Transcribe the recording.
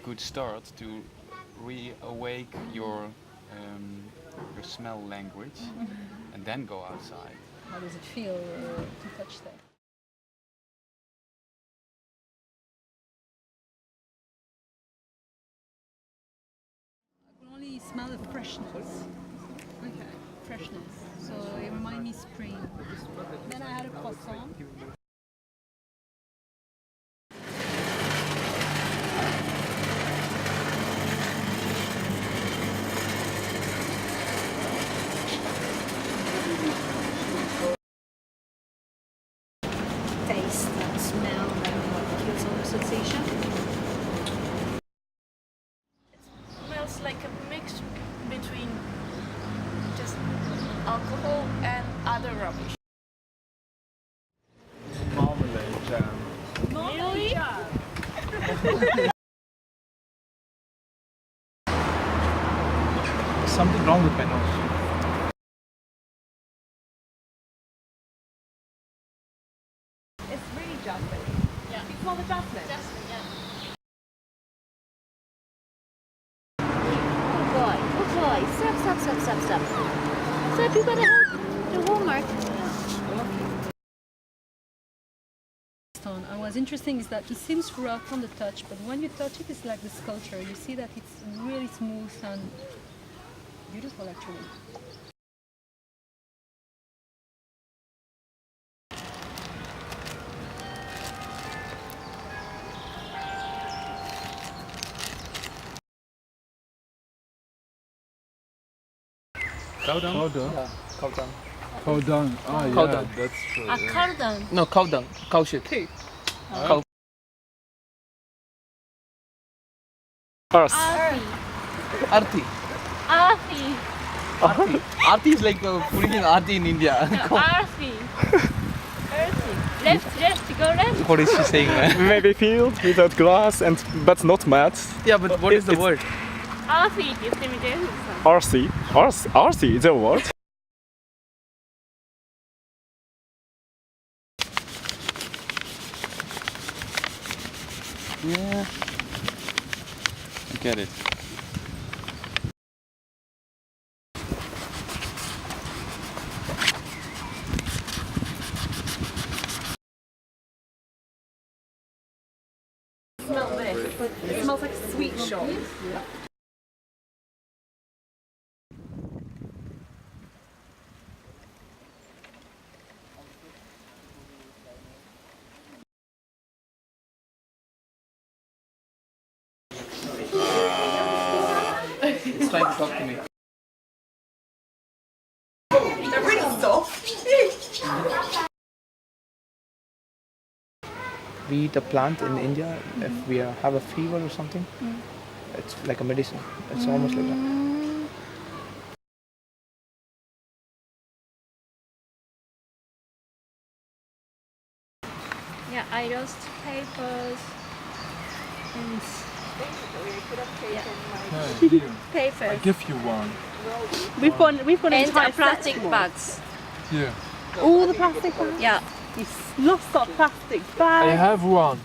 good start to reawake your smell language, and then go outside. How does it feel to touch that? I can only smell the freshness. Okay, freshness. So it reminds me spring. Then I had a croissant. Taste and smell that gives all the sensation. It smells like a mix between just alcohol and other rubbish. Marmalade jam. Really? There's something wrong with my nose. It's really jasmine. Yeah. You smell the jasmine? Jasmine, yeah. Good boy. Stop. Stop, you gotta help the homework. And what's interesting is that it seems rough on the touch, but when you touch it, it's like the sculpture. You see that it's really smooth and beautiful, actually. Cow dung? Cow dung. Yeah, cow dung. Cow dung. Ah, Cow yeah, dung. that's true. Yeah. Cow dung. No, cow dung. Cow shit. Poo. Cow. Arthi. Arti. Arthi. Arti. Arti is like putting in Arti in India. Arthi. Left, go left. What is she saying, man? Maybe field without glass and but not matte. Yeah, but what is the word? Arthi って言ってみて。 RC. RC is a word. Yeah. I get it. Smell this, but it smells like sweet shop. It's trying to talk to me. They're really soft. We eat a plant in India if we have a fever or something. It's like a medicine. It's almost like that. Yeah, I lost papers and Hey, here. I papers give you one. We've got and entire plastic set more. bags. Here. All the plastic bags. Yeah. You've lost our plastic I bags. have one.